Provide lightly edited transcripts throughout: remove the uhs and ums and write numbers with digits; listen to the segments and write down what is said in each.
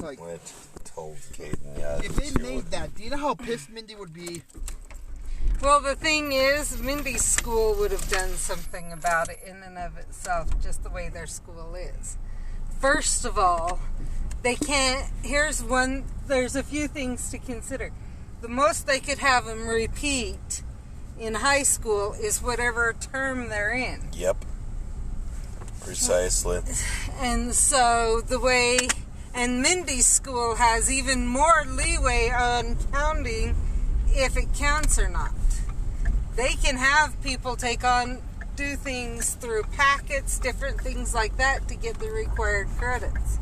like... Went told Caden, yeah. If they made that, do you know how pissed Mindy would be? Well, the thing is, Mindy's school would have done something about it in and of itself, just the way their school is. First of all, they can't... There's a few things to consider. The most they could have them repeat in high school is whatever term they're in. Yep. Precisely. And so and Mindy's school has even more leeway on counting if it counts or not. They can have people do things through packets, different things like that to get the required credits.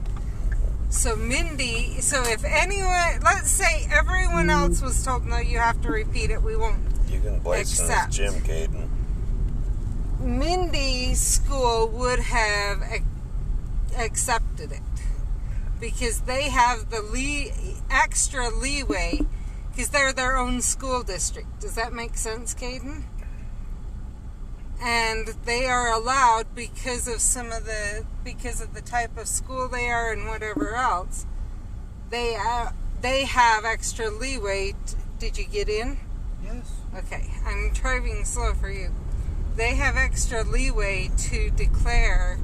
So if anyone, let's say everyone else was told, no, you have to repeat it, we won't accept. You can place in this gym, Caden. Mindy's school would have accepted it because they have the extra leeway because they're their own school district. Does that make sense, Caden? And they are allowed because of the type of school they are and whatever else. They have extra leeway. Did you get in? Yes. Okay, I'm driving slow for you. They have extra leeway to declare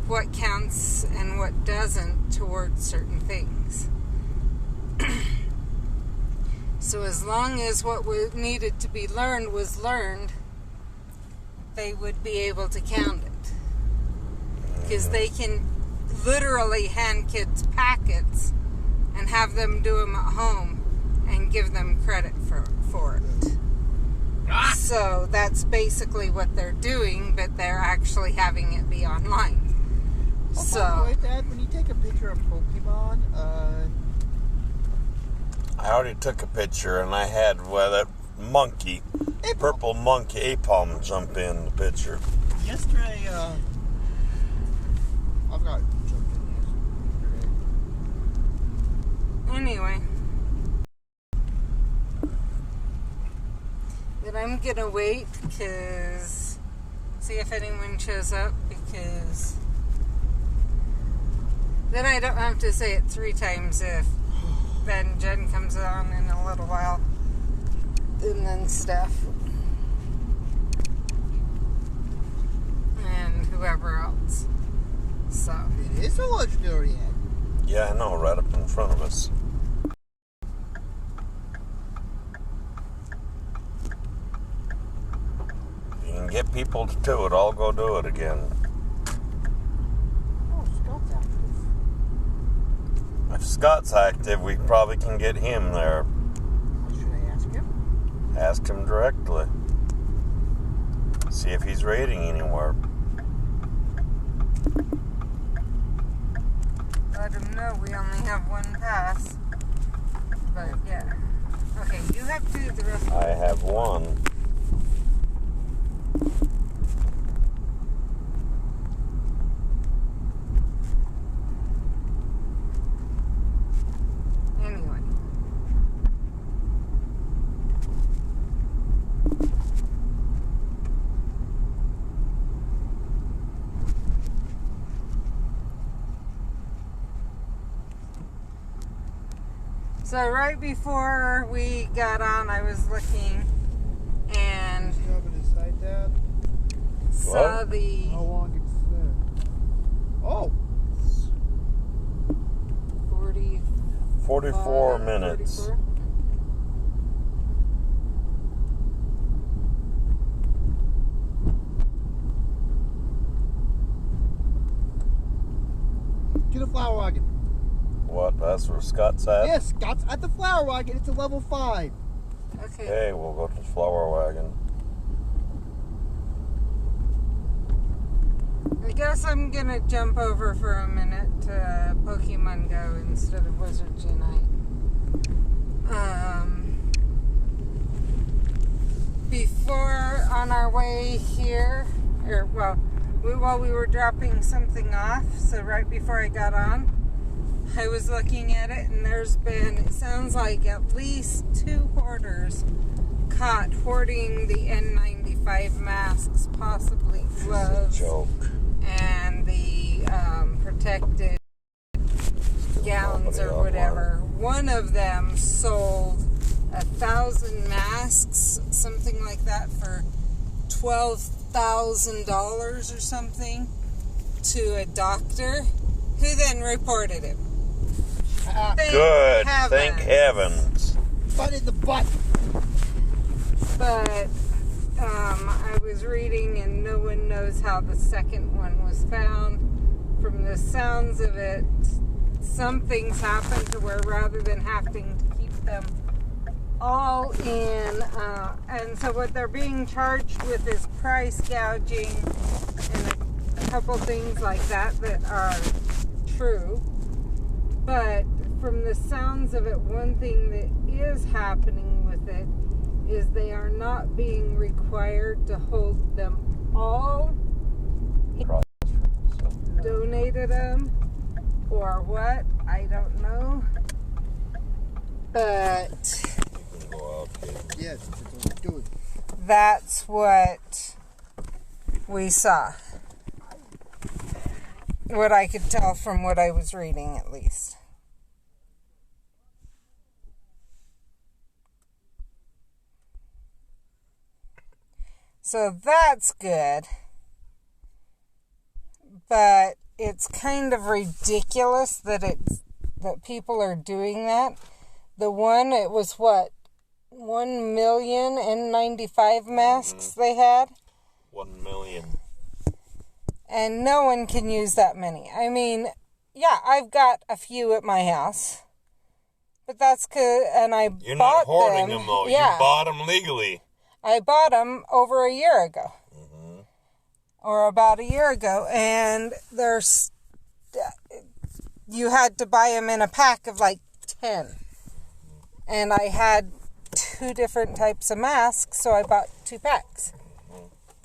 what counts and what doesn't towards certain things. So as long as what needed to be learned was learned, they would be able to count it. Because they can literally hand kids packets and have them do them at home and give them credit for it. So that's basically what they're doing, but they're actually having it be online. By the way, Dad, when you take a picture of Pokemon, I already took a picture, and I had that monkey, purple monkey, Apom, jump in the picture. Yesterday, I've got jumped in yesterday. Anyway. But I'm gonna wait see if anyone shows up, because then I don't have to say it 3 times if then Jen comes on in a little while, and then Steph and whoever else. So it is a legendary head. Yeah, I know, right up in front of us. Get people to do it, I'll go do it again. Oh, Scott's active. If Scott's active, we probably can get him there. Should I ask him? Ask him directly. See if he's raiding anywhere. Let him know we only have 1 pass. But yeah. Okay, you have 2, the rest of I have 1. Anyway. So right before we got on, I was looking and saw the... How long it's there? Oh! 44 minutes. 44? To the flower wagon. What? That's where Scott's at? Yes, Scott's at the flower wagon. It's a level 5. Okay. Okay, we'll go to the flower wagon. I guess I'm gonna jump over for a minute to Pokemon Go instead of Wizards Unite. Before, on our way here, while we were dropping something off, so right before I got on, I was looking at it, and there's been, it sounds like at least 2 hoarders caught hoarding the N95 masks, possibly gloves. Joke. And the protected gowns or whatever. One of them sold 1,000 masks, something like that, for $12,000 or something to a doctor, who then reported him. Good. Thank heavens. Butt in the butt. But I was reading, and no one knows how the second one was found. From the sounds of it, some things happened to where rather than having to keep them all in, and so what they're being charged with is price gouging and a couple things like that are true. But from the sounds of it, one thing that is happening with it is they are not being required to hold them all. Donated them or what, I don't know, but yes, do it. That's what we saw, what I could tell from what I was reading, at least. So that's good. But it's kind of ridiculous that people are doing that. The one, it was what, 1,095,000 masks they had? 1 million. And no one can use that many. I mean, yeah, I've got a few at my house. But that's good, and You're not hoarding them, though. Yeah. You bought them legally. I bought them over a year ago. Or about a year ago, and you had to buy them in a pack of like 10. And I had 2 different types of masks, so I bought 2 packs.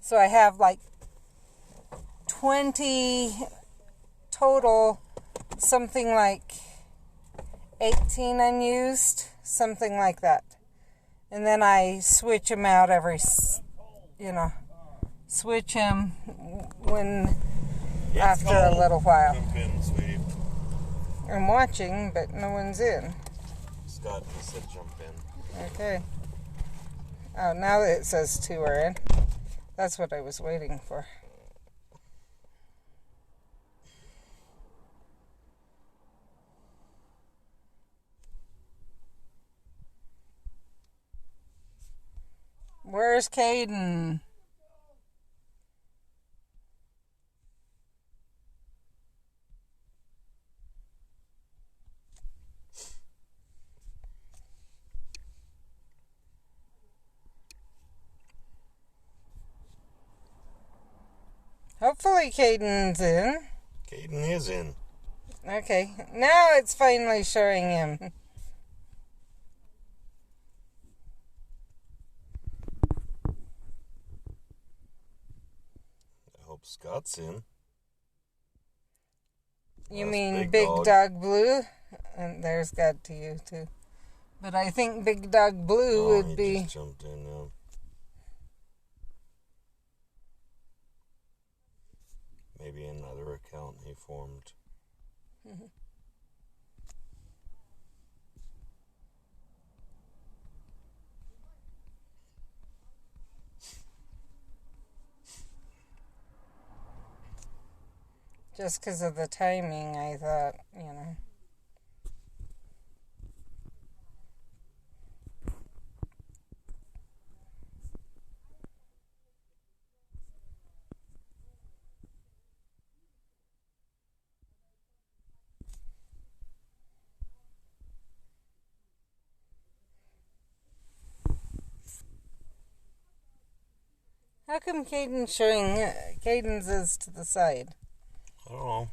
So I have like 20 total, something like 18 unused, something like that. And then I switch them out switch them after a little while. Jump in, sweetie. I'm watching, but no one's in. Scott said jump in. Okay. Oh, now it says 2 are in. That's what I was waiting for. Where's Caden? Hopefully Caden's in. Caden is in. Okay, now it's finally showing him. I hope Scott's in. You That's mean Big Dog Blue? And there's God to you, too. But I think Big Dog Blue would be... Just jumped in now. Maybe another account he formed. Just because of the timing, I thought, How come Caden's is to the side? I don't know.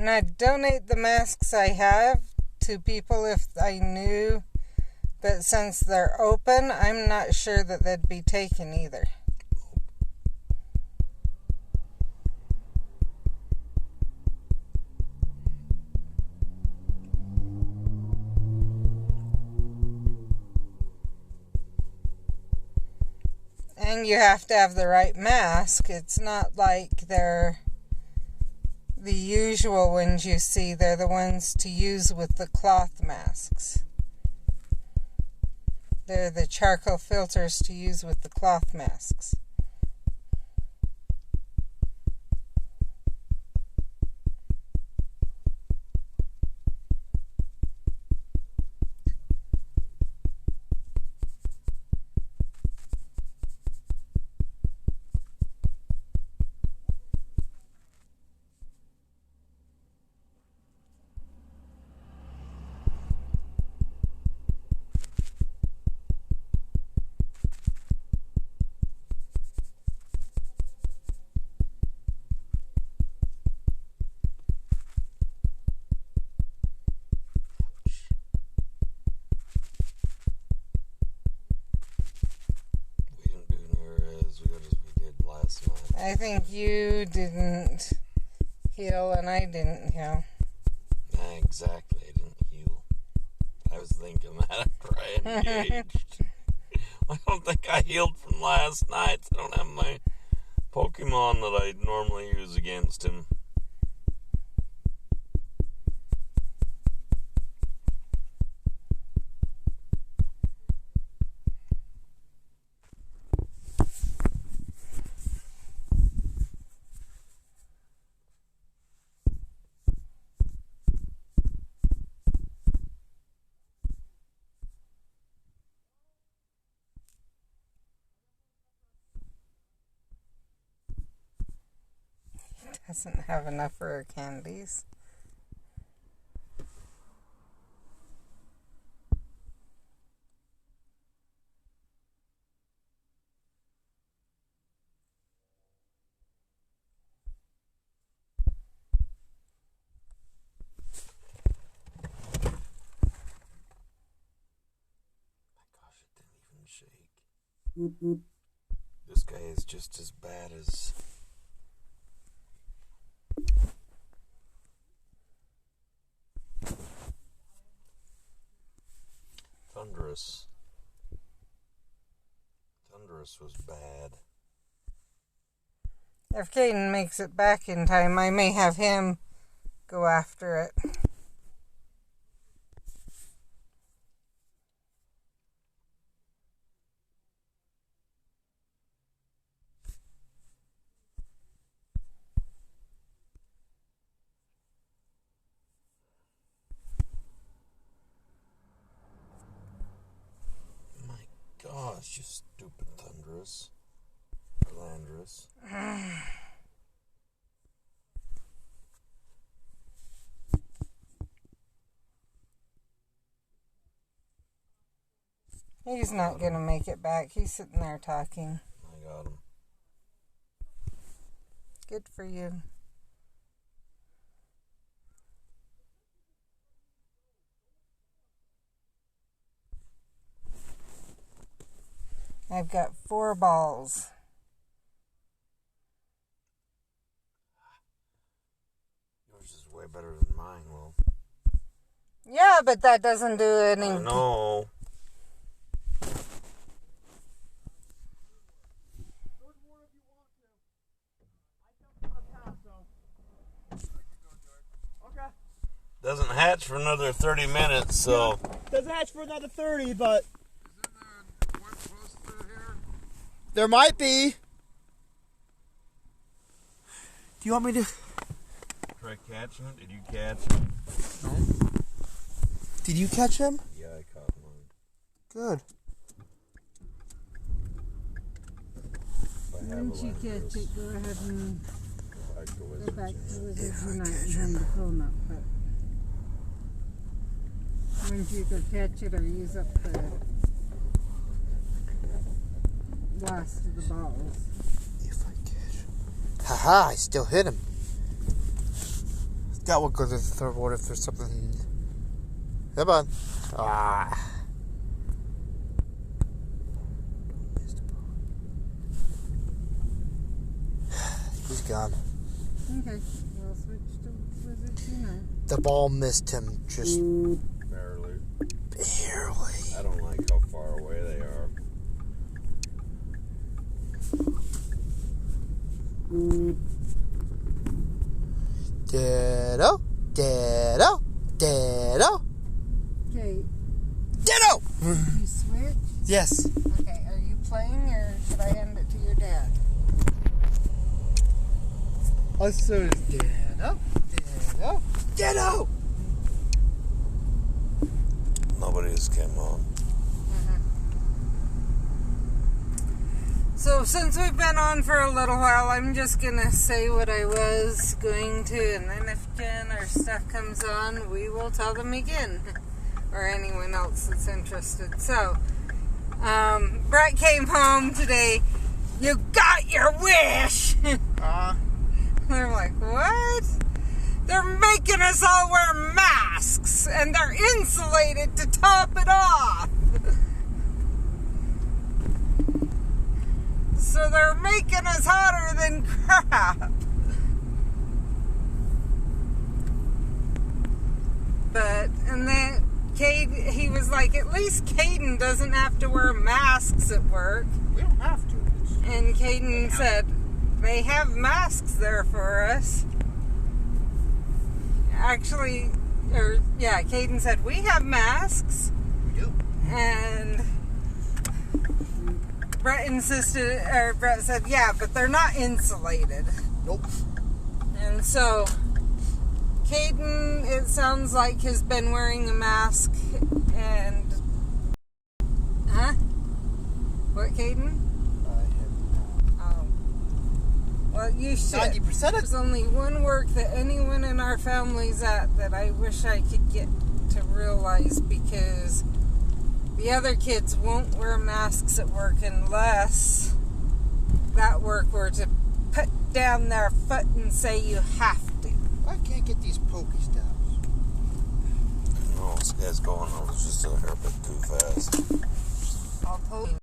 And I'd donate the masks I have to people if I knew, but since they're open, I'm not sure that they'd be taken either. And you have to have the right mask. It's not like they're the usual ones you see. They're the ones to use with the cloth masks. They're the charcoal filters to use with the cloth masks. I think you didn't heal and I didn't heal. Exactly, I didn't heal. I was thinking that after I engaged. I don't think I healed from last night. I don't have my Pokemon that I normally use against him. Doesn't have enough for her candies. My gosh, it didn't even shake. This guy is just as bad as... Thunderous was bad. If Caden makes it back in time, I may have him go after it. Gosh, you stupid Thunderous. Landrous. He's not going to make it back. He's sitting there talking. I got him. Good for you. I've got 4 balls. Yours is way better than mine, Will. Yeah, but that doesn't do any... I know. Doesn't hatch for another 30 minutes, so... Yeah, doesn't hatch for another 30, but... There might be. Do you want me to try catching it? Did you catch him? No. Did you catch him? Yeah, I caught mine. Good. Once you catch it, go ahead and go back to Wizards Unite and hang the phone up. But once you go catch it or use up the last of the balls. If I catch him. Haha, I still hit him. That will go to the third ward if there's something. Come on. Ah. He's gone. Okay. We'll switch to visit Tina. The ball missed him just Barely. barely. I don't like how far away they are. Ditto. Ditto. Ditto. Okay. Ditto! You switch? Yes. Okay. Are you playing or should I hand it to your dad? Also, ditto. Ditto. Ditto! Nobody has came on. So since we've been on for a little while, I'm just gonna say what I was going to, and then if Jen or Steph comes on, we will tell them again, or anyone else that's interested. So, Brett came home today. You got your wish. They're like, what? They're making us all wear masks, and they're insulated to top it off. So they're making us hotter than crap. But, and then he was like, at least Caden doesn't have to wear masks at work. We don't have to. And Caden said, they have masks there for us. Actually, Caden said, we have masks. We do. And Brett said, yeah, but they're not insulated. Nope. And so, Caden, it sounds like, has been wearing a mask and... Huh? What, Caden? Oh. Well, you should. 90% of There's only one work that anyone in our family's at that I wish I could get to realize, because the other kids won't wear masks at work unless that work were to put down their foot and say you have to. I can't get these Pokestops. No, this guy's going just a hair bit too fast. I'll poke him.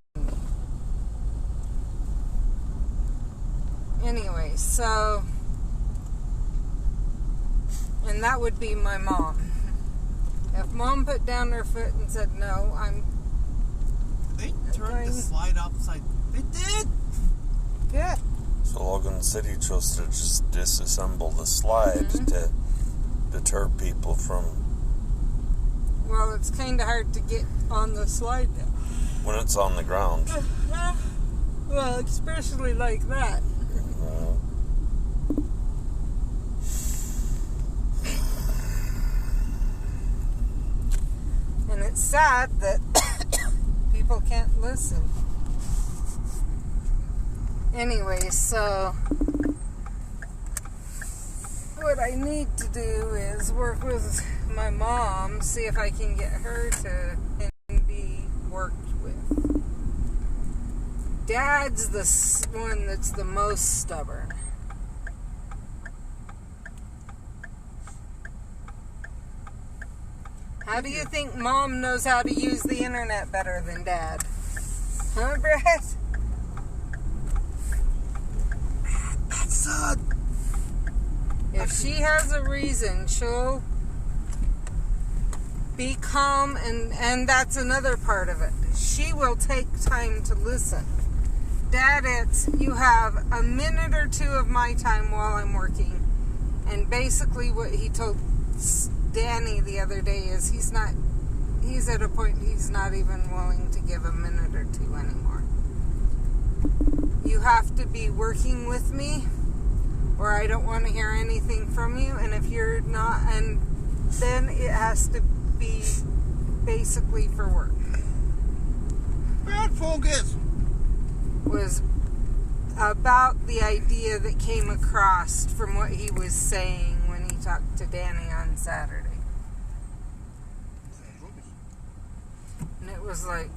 Anyway, so, and that would be my mom. If Mom put down her foot and said, no, They turned the slide upside. They did. good. So Logan City chose to just disassemble the slide to deter people from... Well, it's kind of hard to get on the slide now. when it's on the ground. Well, especially like that. And it's sad that people can't listen. Anyway, so what I need to do is work with my mom, see if I can get her to be worked with. Dad's the one that's the most stubborn. How do you think Mom knows how to use the internet better than Dad? Huh, Brett? That's If she has a reason, she'll be calm, and that's another part of it. She will take time to listen. Dad, you have a minute or two of my time while I'm working. And basically what he told Danny the other day is he's at a point he's not even willing to give a minute or two anymore. You have to be working with me, or I don't want to hear anything from you, and if you're not, and then it has to be basically for work. bad focus. Was about the idea that came across from what he was saying when he talked to Danny on Saturday. And it was like,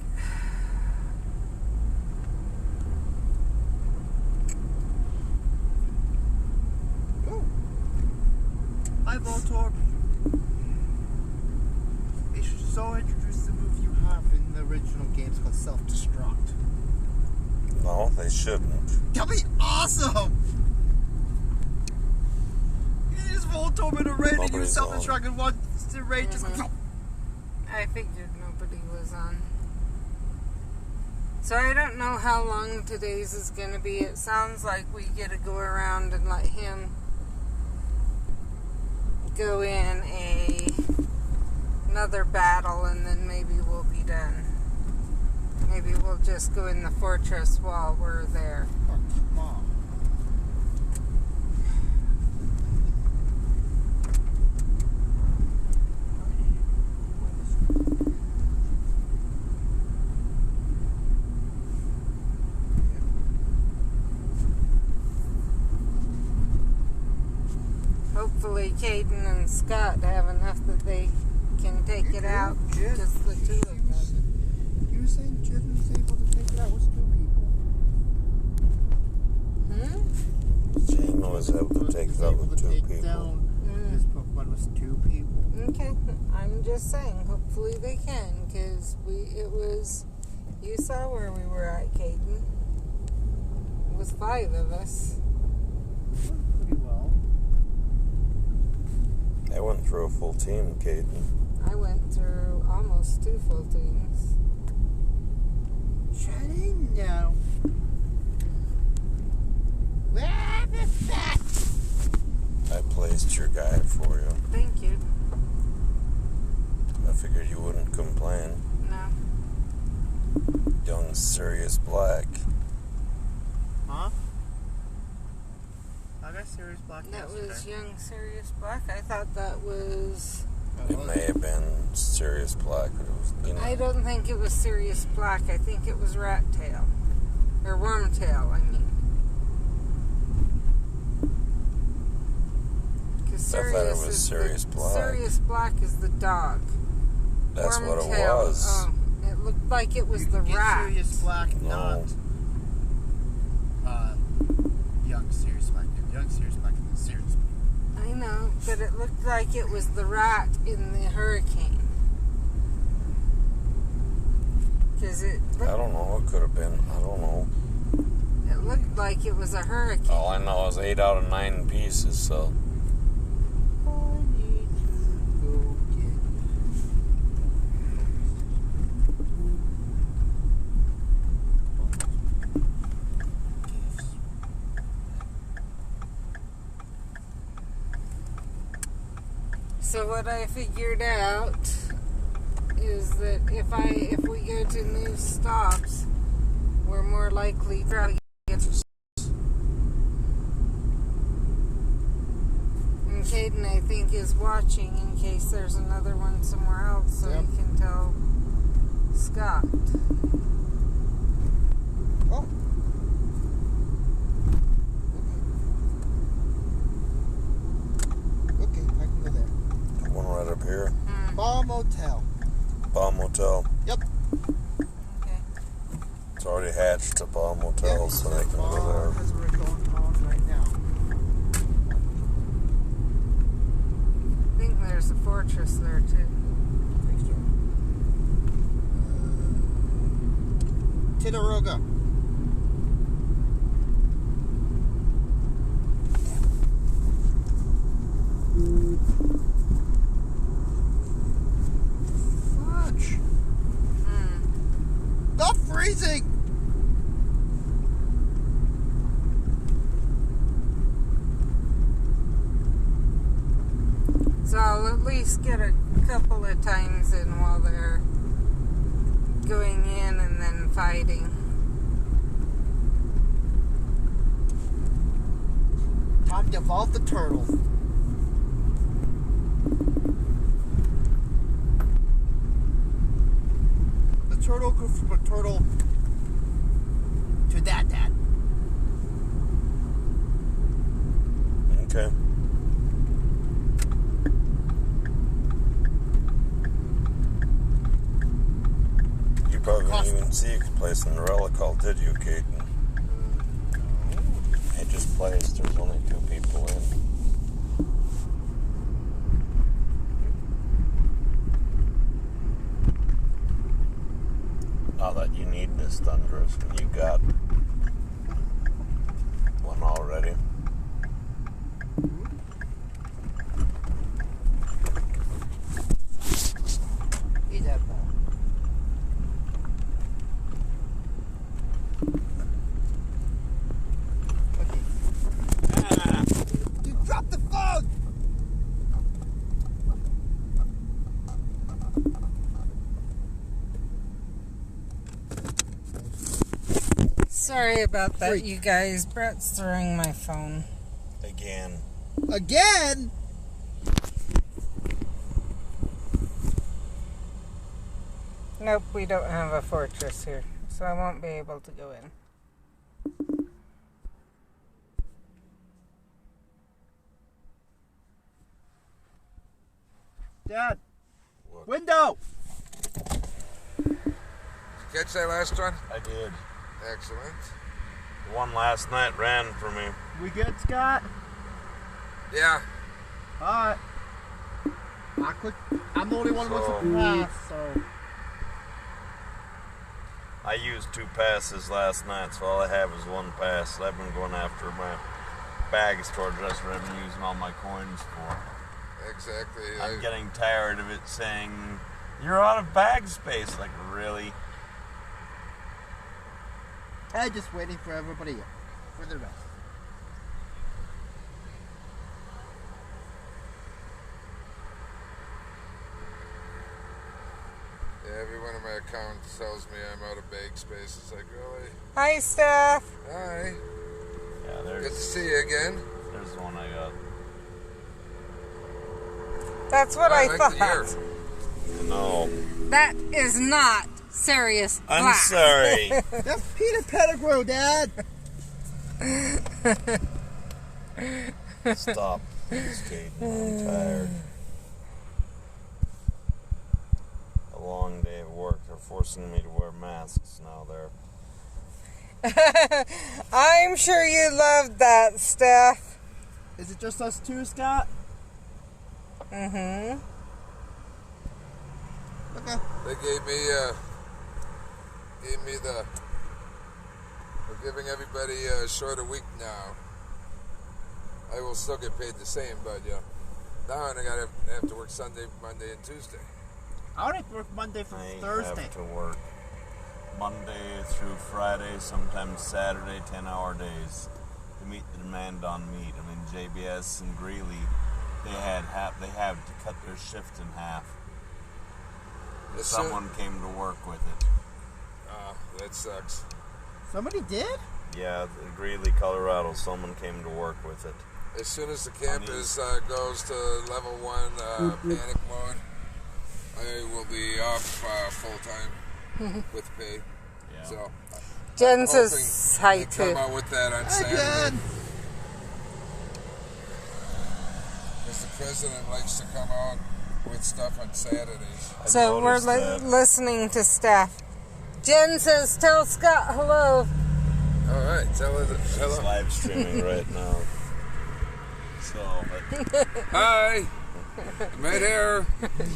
Hi, Voltorb. They should so introduce the move you have in the original games called self-destruct. No, they shouldn't. That'd be awesome! You just Voltorb in a raid and you Nobody's self-destruct and watch the raid just go. I figured nobody was on. So I don't know how long today's is going to be. It sounds like we get to go around and let him go in another battle, and then maybe we'll be done. Maybe we'll just go in the fortress while we're there. Oh, come on. Hopefully Caden and Scott have enough that they can take it out, just the two of them. You were saying Jed was able to take it out with 2 people. Jane was able to take it out with 2 people. His Pokemon was 2 people. Okay, I'm just saying, hopefully they can, because you saw where we were at, Caden. It was 5 of us. Pretty well. I went through a full team, Caden. I went through almost 2 full teams. Shut in now. Where the fuck? I placed your guy for you. Thank you. I figured you wouldn't complain. No. Young Sirius Black. Huh? I got Sirius Black That yesterday. was Young Sirius Black. I thought that was... It may have been Sirius Black, but it was, I don't think it was Sirius Black. I think it was Rat Tail. Or Wormtail, I mean. I thought it was Sirius Black. Sirius Black is the dog. That's what it Wormtail, was. Oh, it looked like it was the Get rat. Sirius Black, No. not young Sirius Black. Young Sirius Black and Sirius Black. I know, but it looked like it was the rat in the hurricane. Because I don't know. It could have been. I don't know. it looked like it was a hurricane. All I know is 8 out of 9 pieces, so. I need to go get So what I figured out is that if we go to new stops, we're more likely to get. And Caden, I think, is watching in case there's another one somewhere else, so Yep. he can tell Scott. Oh. Okay, I can go there. One right up here. Ball Motel. Bomb Motel. Yep. Okay. It's already hatched a Bomb Motel, so they can go there. That's where we're going on right now. I think there's a fortress there too. I think so. Tidaroga. Fudge. Stop freezing! So I'll at least get a couple of times in while they're going in and then fighting. Time to evolve the turtle. The turtle goes from a turtle to that. Okay. You probably didn't even see you could place in the relical, did you, Caden? It just placed. There's only 2 people in. Not that you need this thunderous when you got one already. Eat that ball. Okay. You dropped the phone! Sorry about that, you guys. Brett's throwing my phone. Again. Again? Nope, we don't have a fortress here, so I won't be able to go in. Dad. What? Window! Catch that last one? I did. Excellent. The one last night ran for me. We good, Scott? Yeah. Alright. I'm the only one who wants to pass, so. I used 2 passes last night, so all I have is 1 pass. I've been going after my bag storage. That's what I've been using all my coins for. Exactly. I'm getting tired of it saying, you're out of bag space. Like, really? I'm just waiting for everybody else. For the rest. Yeah, every one of my accounts tells me I'm out of bag space. It's like, really? Hi, Steph. Hi. Yeah, Good to see you again. There's the one I got. That's what I like thought. the year. No. That is not serious I'm glass. sorry. That's Peter Pettigrew, Dad! Stop. Skating. I'm tired. A long day at work. They're forcing me to wear masks now there. I'm sure you loved that, Steph. Is it just us two, Scott? Mm-hmm. Okay. They gave me we're giving everybody a shorter week now. I will still get paid the same, but yeah. Now I have to work Sunday, Monday, and Tuesday. I would have to work Monday through I Thursday. have to work Monday through Friday, sometimes Saturday, 10-hour days to meet the demand on meat. I mean, JBS and Greeley, they had to cut their shift in half. Yes, Someone came to work with it. That sucks. Somebody did? Yeah, in Greeley, Colorado, someone came to work with it. As soon as the campus goes to level 1 panic mode, I will be off full time with pay. Yeah. So Jen I'm says hoping hi they come too. out with that on Saturday. Again! Because the president likes to come out with stuff on Saturdays. So we're listening to Steph. Jen says, tell Scott hello. All right, tell her It's hello. live streaming right now. So, but Hi, I'm right here.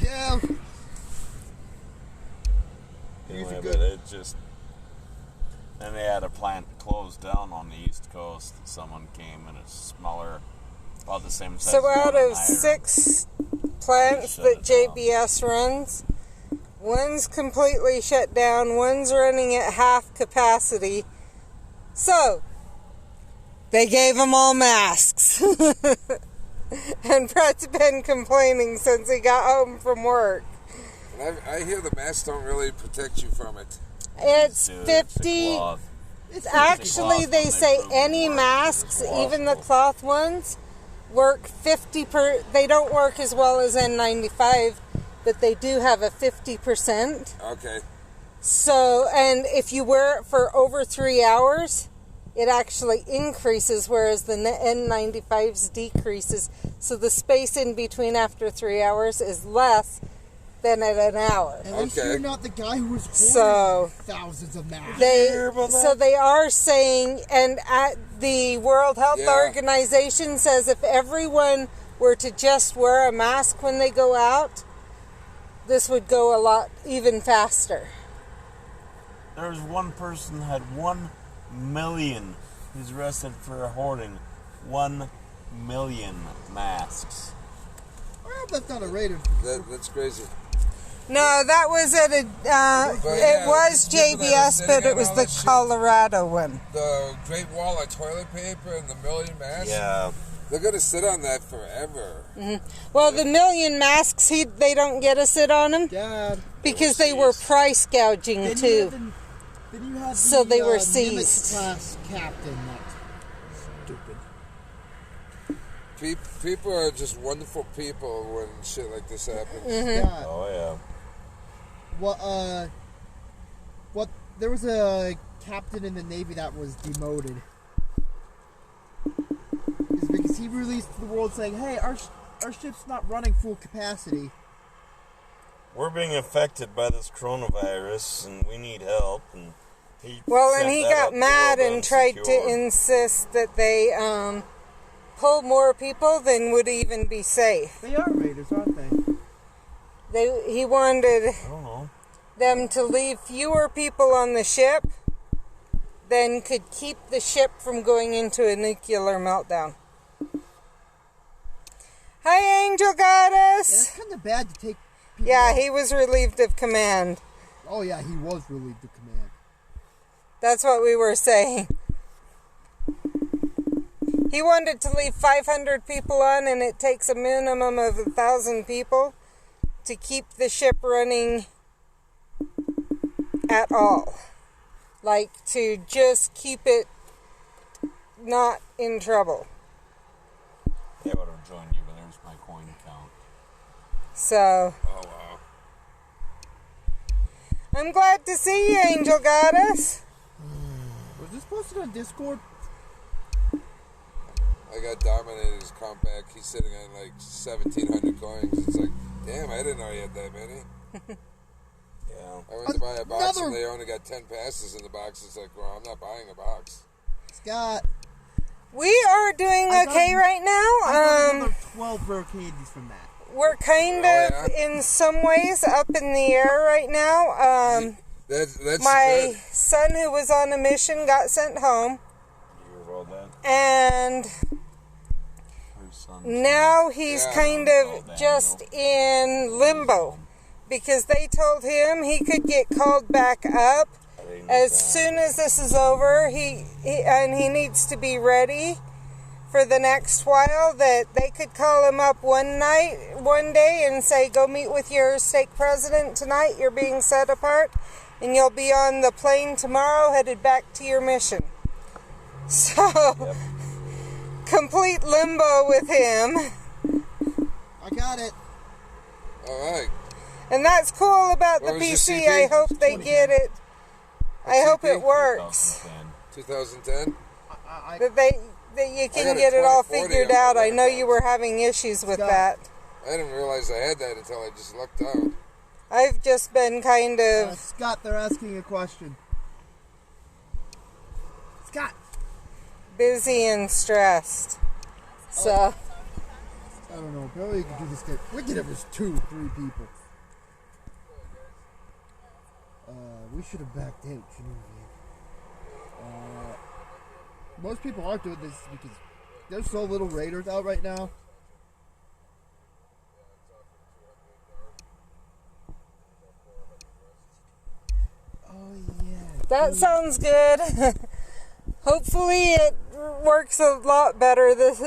Yeah. anyway, but it just. And they had a plant closed down on the East Coast. Someone came and it's smaller, about the same size. So as out Mount of Iron. 6 plants Shut that it down. JBS runs, one's completely shut down, one's running at half capacity. So, they gave them all masks. And Brett's been complaining since he got home from work. And I hear the masks don't really protect you from it. It's Dude, 50. It's a cloth. Actually, cloth they when say prove any it works. masks, It's even the washable. cloth ones, work 50 per. They don't work as well as N95, but they do have a 50%. Okay. So, and if you wear it for over 3 hours, it actually increases, whereas the N95s decreases. So the space in between after 3 hours is less than at an hour. At least Okay. you're not the guy who was holding So thousands of masks. they are saying, and at the World Health Yeah. Organization says if everyone were to just wear a mask when they go out, this would go a lot even faster. There's one person had 1 million. He's arrested for hoarding 1 million masks. Well, that's not a rated. That's crazy. No, that was at a. It was people that are JBS, sitting but it on was all the that shit. Colorado one. The Great Wall of toilet paper and the million masks. Yeah. They're gonna sit on that forever. Well, the million masks, they don't get to sit on them Dad. because they were price gouging Then too. then you had So the, they were Nimitz seized. class captain. That's stupid. People are just wonderful people when shit like this happens. Yeah. Oh, yeah. What? There was a captain in the Navy that was demoted. It's because he released to the world saying, "Hey, our ship's not running full capacity." We're being affected by this coronavirus, and we need help. And he And he got mad and tried to insist. insist that they pull more people than would even be safe. They are raiders, aren't they? He wanted I don't know. them to leave fewer people on the ship than could keep the ship from going into a nuclear meltdown. Hi, Angel Yeah, Goddess. it's kind of bad to take. People Yeah, off. he was relieved of command. Oh yeah, he was relieved of command. That's what we were saying. He wanted to leave 500 people on, and it takes a minimum of 1,000 people to keep the ship running at all. Like, to just keep it not in trouble. They would have joined you, but there's my coin count. So, Oh wow. I'm glad to see you, Angel Goddess. Was this posted on Discord? I got Dominator's compact. He's sitting on like 1,700 coins. It's like, damn, I didn't know he had that many. Yeah. I went to buy a box and Another- they only got 10 passes in the box. It's like, well, I'm not buying a box. Scott. We are doing I got- okay right I now. got another 12 rare candies from that. We're kind Oh, of, yeah? in some ways, up in the air right now. That's My good. son, who was on a mission, got sent home, You rolled that? and Her son. now he's Yeah. kind of just in limbo because they told him he could get called back up as soon as this is over. He needs to be ready for the next while. That they could call him up one day and say, go meet with your stake president tonight, you're being set apart, and you'll be on the plane tomorrow headed back to your mission. So, Yep. complete limbo with him. I got it. All right. And that's cool about the What was your PC. CP? I hope they get it. I hope it works. 2010. 2010? That you I can got a get it all 2040 figured on my out. I know laptop. you were having issues with Scott. that. I didn't realize I had that until I just looked out. I've just been kind of Scott, they're asking a question. Scott. busy and stressed. So, I don't know. Apparently you can do this. We could have just 2, 3 people. We should have backed out, shouldn't we? Most people aren't doing this because there's so little raiders out right now. Oh yeah. that sounds good. Hopefully it works a lot better this,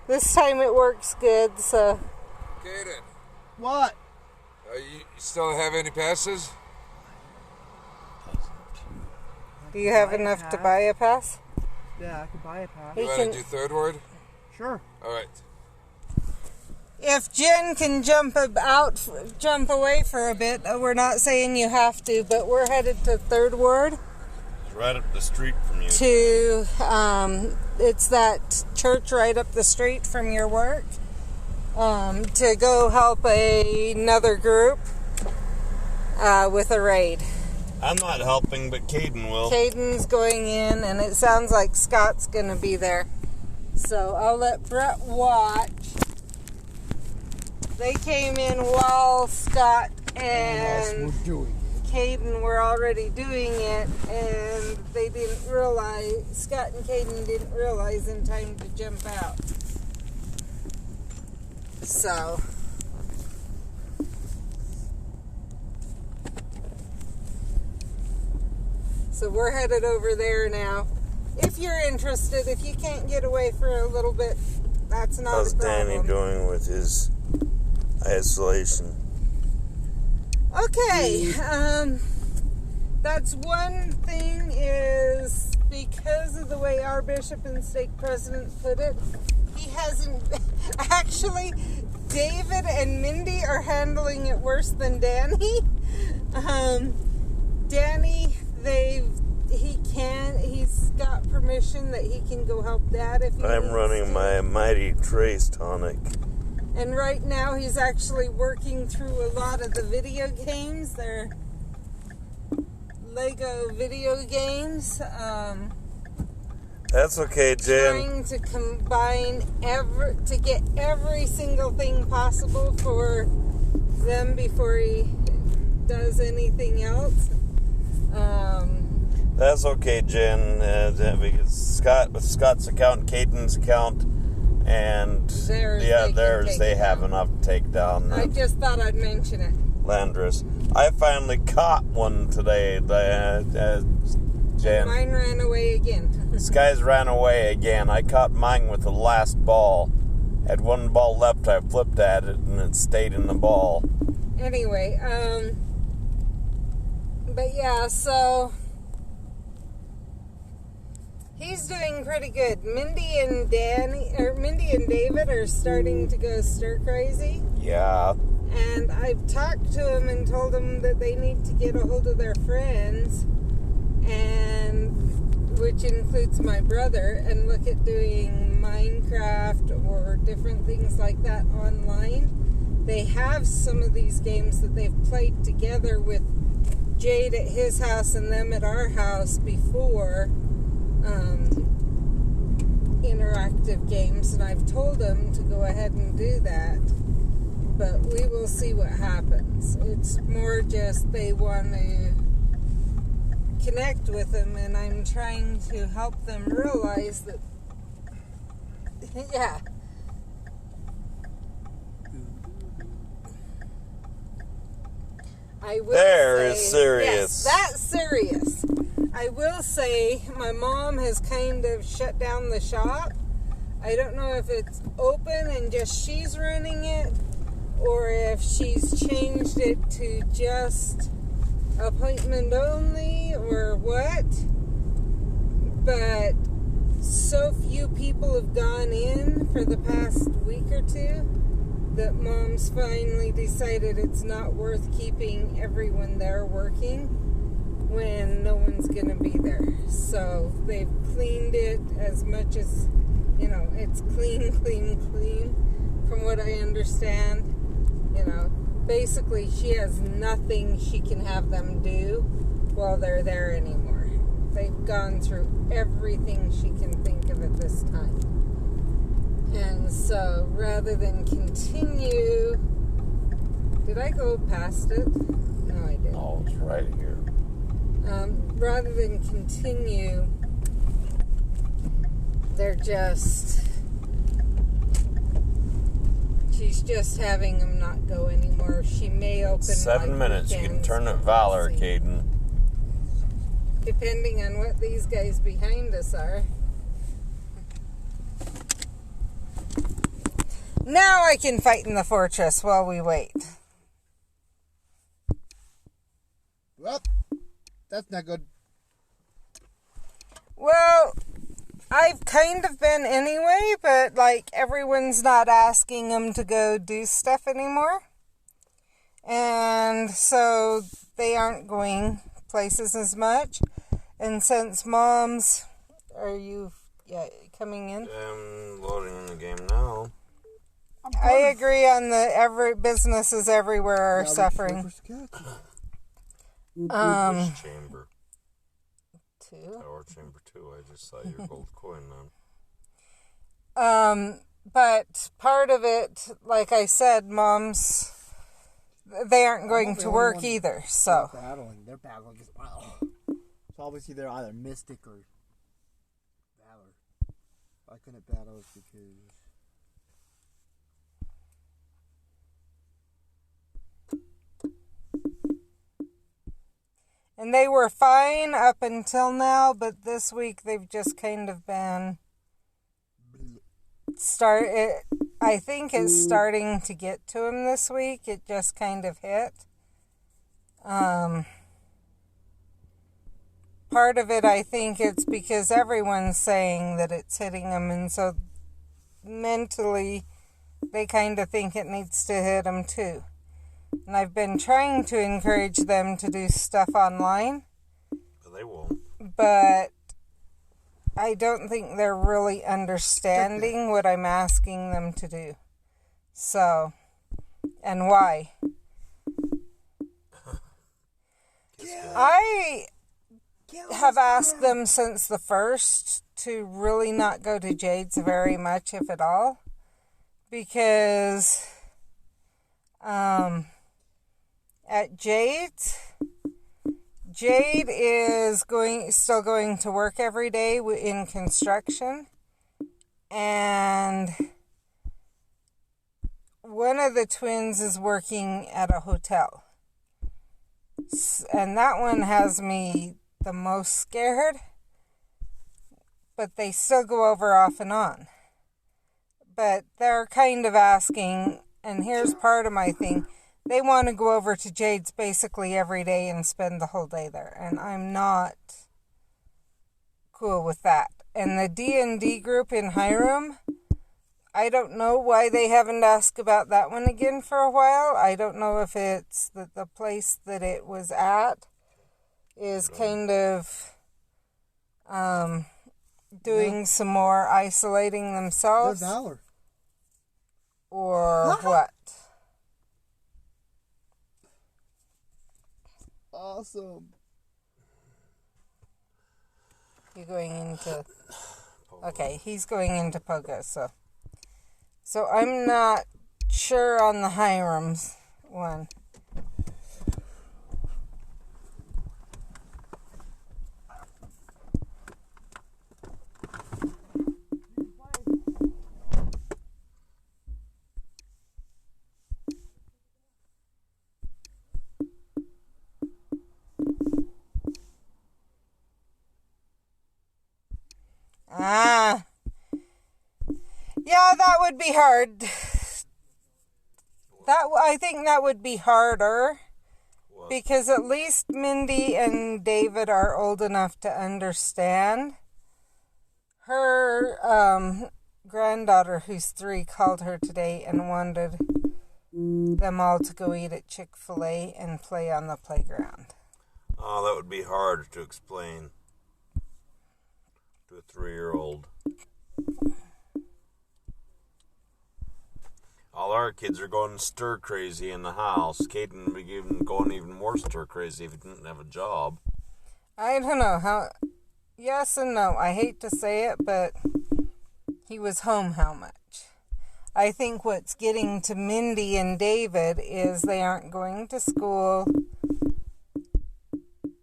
this time it works good, so. Kaden, What? you still have any passes? Do you have enough to buy a pass? Yeah, I could buy a pass. He You want can- to do third ward? Sure. All right. If Jen can jump away for a bit, we're not saying you have to, but we're headed to Third Ward It's right up the street from you. to, it's that church right up the street from your work, to go help another group with a raid. I'm not helping, but Caden will. Caden's going in, and it sounds like Scott's going to be there. So I'll let Brett watch. They came in while Scott Yes, and we're doing it. Caden were already doing it, and they didn't realize, Scott and Caden didn't realize in time to jump out. So we're headed over there now. If you're interested, if you can't get away for a little bit, that's not How's a problem. Danny doing with his isolation? Okay, that's one thing, is because of the way our bishop and stake president put it, he hasn't, actually, David and Mindy are handling it worse than Danny. Danny, he's got permission that he can go help Dad if he I'm needs running to. my Mighty Trace tonic. And right now he's actually working through a lot of the video games. They're Lego video games. That's okay, Jen. Trying to combine to get every single thing possible for them before he does anything else. That's okay, Jen. Because with Scott's account, Caden's account, and theirs, they have enough to take down. I just thought I'd mention it. Landris. I finally caught one today, Jen. Mine ran away again. This guy's ran away again. I caught mine with the last ball. Had one ball left, I flipped at it, and it stayed in the ball. Anyway, but yeah, so he's doing pretty good. Mindy and David are starting to go stir crazy. Yeah. And I've talked to them and told them that they need to get a hold of their friends, and which includes my brother, and look at doing Minecraft or different things like that online. They have some of these games that they've played together with Jade at his house and them at our house before, interactive games, and I've told them to go ahead and do that, but we will see what happens. It's more just they want to connect with them, and I'm trying to help them realize that yeah, I will There say, is serious. Yes, that's serious. I will say my mom has kind of shut down the shop. I don't know if it's open and just she's running it, or if she's changed it to just appointment only or what. But so few people have gone in for the past week or two that Mom's finally decided it's not worth keeping everyone there working when no one's going to be there. So they've cleaned it as much as, it's clean. From what I understand, basically she has nothing she can have them do while they're there anymore. They've gone through everything she can think of at this time. And so rather than continue, did I go past it? No, I didn't. Oh, it's right here. Rather than continue, she's just having them not go anymore. She may open 7 minutes. You can turn it Valor, Caden. Depending on what these guys behind us are. Now I can fight in the fortress while we wait. Well, that's not good. Well, I've kind of been anyway, but everyone's not asking them to go do stuff anymore. And so they aren't going places as much. And since Mom's, are you coming in? I'm loading in the game now. I agree on every businesses everywhere are suffering. Which chamber? 2. Tower chamber 2. I just saw your gold coin then. But part of it, like I said, Mom's they aren't going not the to only work one either. So They're battling as well. So obviously they're either mystic or valor. I couldn't battle is because and they were fine up until now, but this week they've just kind of been I think it's starting to get to him this week. It just kind of hit. Part of it, I think it's because everyone's saying that it's hitting them, and so mentally they kind of think it needs to hit them too. And I've been trying to encourage them to do stuff online. But they won't. But I don't think they're really understanding what I'm asking them to do. So, and why. I have asked them since the first to really not go to Jade's very much, if at all, because at Jade's, Jade is still going to work every day in construction, and one of the twins is working at a hotel, and that one has me the most scared, but they still go over off and on. But they're kind of asking, and here's part of my thing, they want to go over to Jade's basically every day and spend the whole day there, and I'm not cool with that. And the D&D group in Hiram, I don't know why they haven't asked about that one again for a while. I don't know if it's that the place that it was at is kind of doing some more isolating themselves. they're valor. Or what? Awesome. You're going into... Okay, he's going into Pogo, so I'm not sure on the Hiram's one. Yeah, that would be hard. I think that would be harder. What? Because at least Mindy and David are old enough to understand. Her granddaughter, who's 3, called her today and wanted them all to go eat at Chick-fil-A and play on the playground. Oh, that would be hard to explain to a 3-year-old. All our kids are going stir crazy in the house. Caden would be going even more stir crazy if he didn't have a job. I don't know how. Yes and no. I hate to say it, but he was home how much? I think what's getting to Mindy and David is they aren't going to school,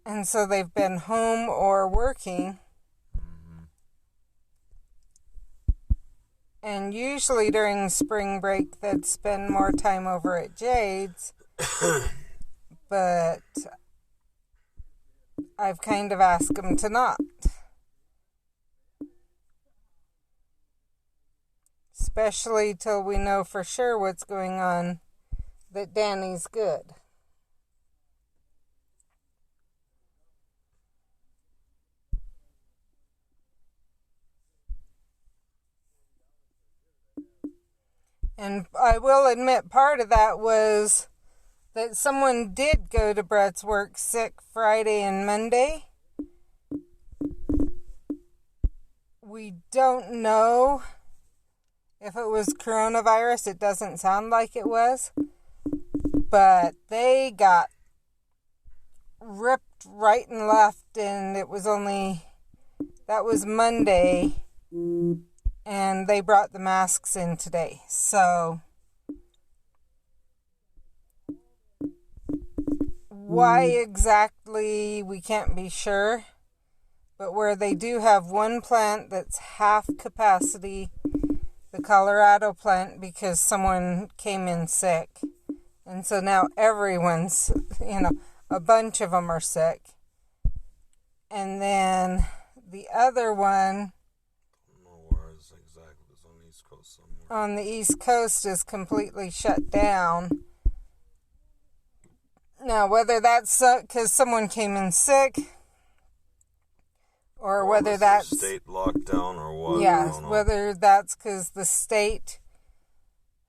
and so they've been home or working. And usually during spring break, they'd spend more time over at Jade's. But I've kind of asked them to not. Especially till we know for sure what's going on, that Danny's good. And I will admit part of that was that someone did go to Brett's work sick Friday and Monday. We don't know if it was coronavirus. It doesn't sound like it was. But they got ripped right and left, and that was Monday. And they brought the masks in today. So Why exactly, we can't be sure. But where they do have one plant that's half capacity, the Colorado plant, because someone came in sick. And so now everyone's, a bunch of them are sick. And then the other one I don't know where it's exactly. It's on the East Coast somewhere. on the East Coast is completely shut down. Now, whether that's because someone came in sick, or whether that's state lockdown or what. yeah, I don't know. whether that's because the state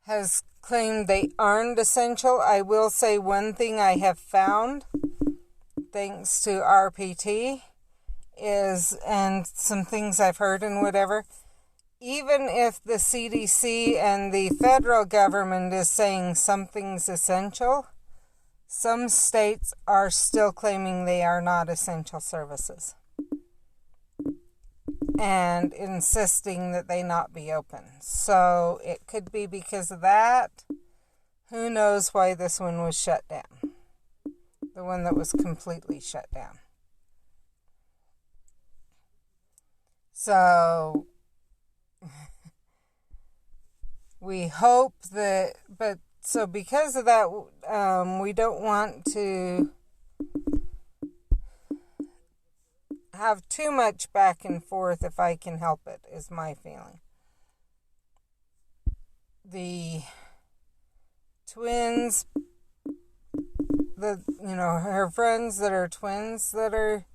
has claimed they aren't essential. I will say one thing I have found, thanks to RPT, is, and some things I've heard and whatever, even if the CDC and the federal government is saying something's essential, some states are still claiming they are not essential services and insisting that they not be open. So it could be because of that. Who knows why this one was shut down? The one that was completely shut down. So we hope that, but so because of that, we don't want to have too much back and forth if I can help it, is my feeling. The twins, her friends that are twins that are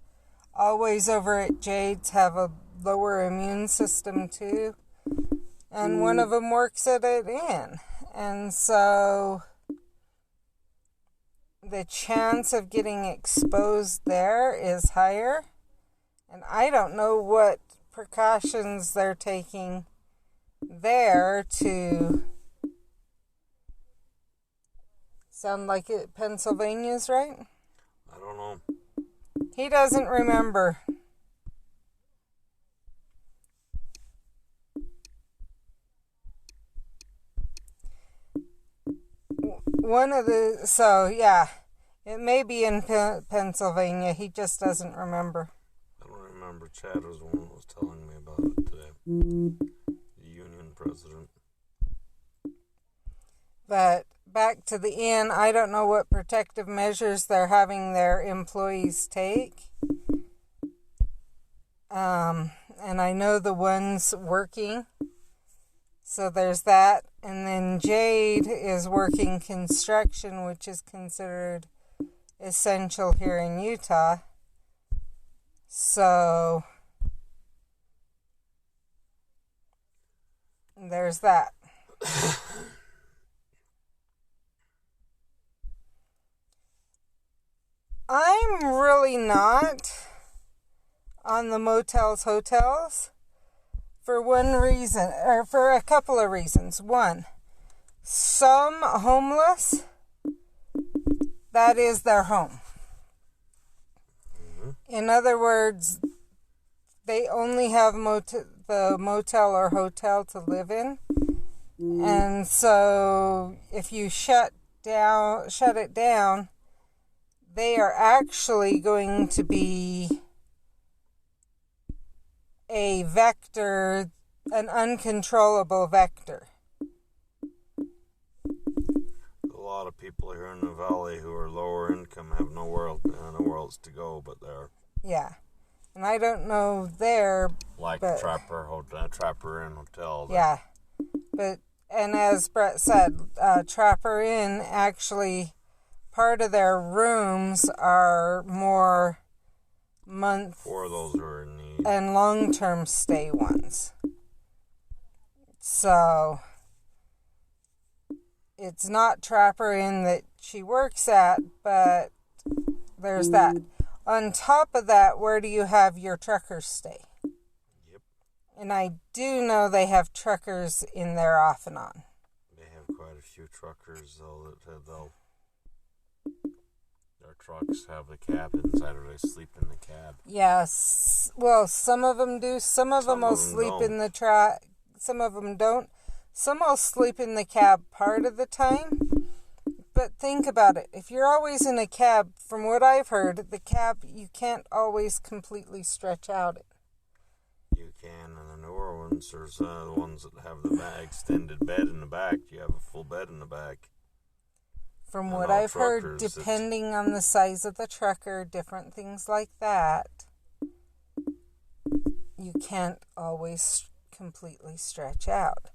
always over at Jade's have a lower immune system too. And one of them works at an inn. And so the chance of getting exposed there is higher. And I don't know what precautions they're taking there to sound like it. Pennsylvania's right? I don't know. He doesn't remember. It may be in Pennsylvania. He just doesn't remember. I don't remember. Chad was the one that was telling me about it today. The union president. But back to the inn, I don't know what protective measures they're having their employees take. And I know the ones working. So there's that. And then Jade is working construction, which is considered essential here in Utah. So there's that. I'm really not on the motels, hotels for one reason, or for a couple of reasons. One, some homeless, that is their home. In other words, they only have the motel or hotel to live in. And so if you shut it down, they are actually going to be a vector, an uncontrollable vector. A lot of people here in the valley who are lower income have nowhere else to go but there. Yeah. And I don't know there. Like Trapper Inn Hotel. Yeah. But, and as Brett said, Trapper Inn, actually, part of their rooms are more month for those who are in need and long-term stay ones. So it's not Trapper Inn that she works at, but there's that. On top of that, where do you have your truckers stay? Yep. And I do know they have truckers in there off and on. They have quite a few truckers though that their trucks have the cab inside, or they sleep in the cab. Yes. Well, some of them do. Some of them will sleep in the truck. Some of them don't. Some will sleep in the cab part of the time. But think about it. If you're always in a cab, from what I've heard, the cab, you can't always completely stretch out it. You can, and the newer ones, there's the ones that have the extended bed in the back. You have a full bed in the back. From And what all I've heard, truckers, depending on the size of the trucker, different things like that, you can't always completely stretch out.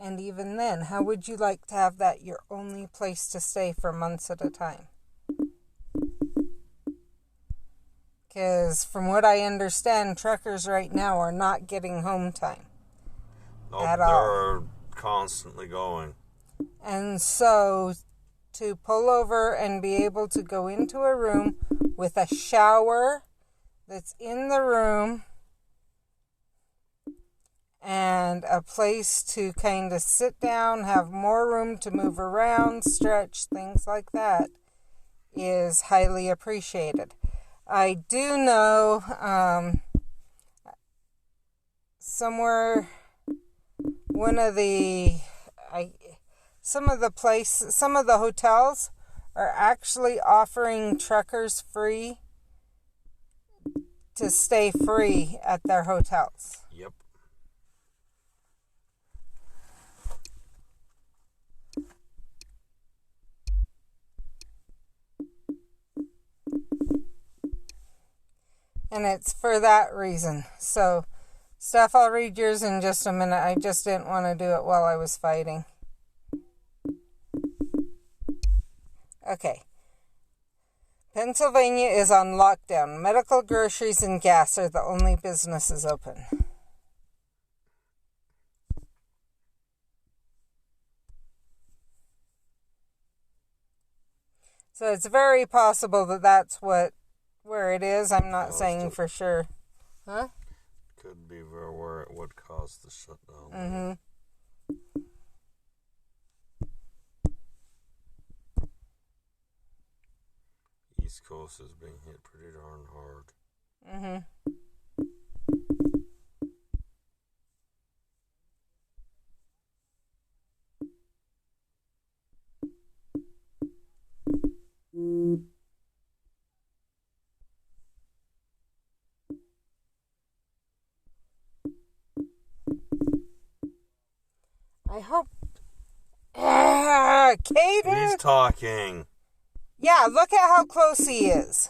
And even then, how would you like to have that your only place to stay for months at a time? Because from what I understand, truckers right now are not getting home time. Nope, At all. they're constantly going. And so to pull over and be able to go into a room with a shower that's in the room and a place to kind of sit down, have more room to move around, stretch, things like that, is highly appreciated. I do know somewhere some of the hotels are actually offering truckers free to stay free at their hotels. Yep. And it's for that reason. So, Steph, I'll read yours in just a minute. I just didn't want to do it while I was fighting. Okay. Pennsylvania is on lockdown. Medical, groceries, and gas are the only businesses open. So it's very possible that that's where it is. I'm not saying for sure. Huh? Could be where it would cause the shutdown. Mm-hmm. East Coast is being hit pretty darn hard. Mm-hmm. I hope. Caden. He's talking. Yeah, look at how close he is.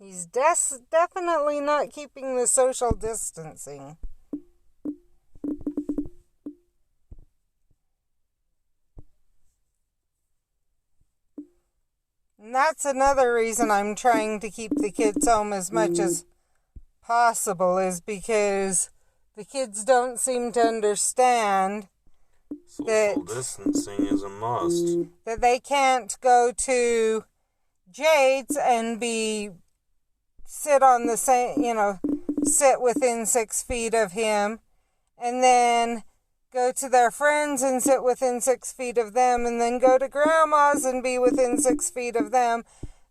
He's definitely not keeping the social distancing. And that's another reason I'm trying to keep the kids home as much as possible, is because the kids don't seem to understand Social distancing is a must. that they can't go to Jade's and sit within 6 feet of him, and then go to their friends and sit within 6 feet of them, and then go to grandma's and be within 6 feet of them,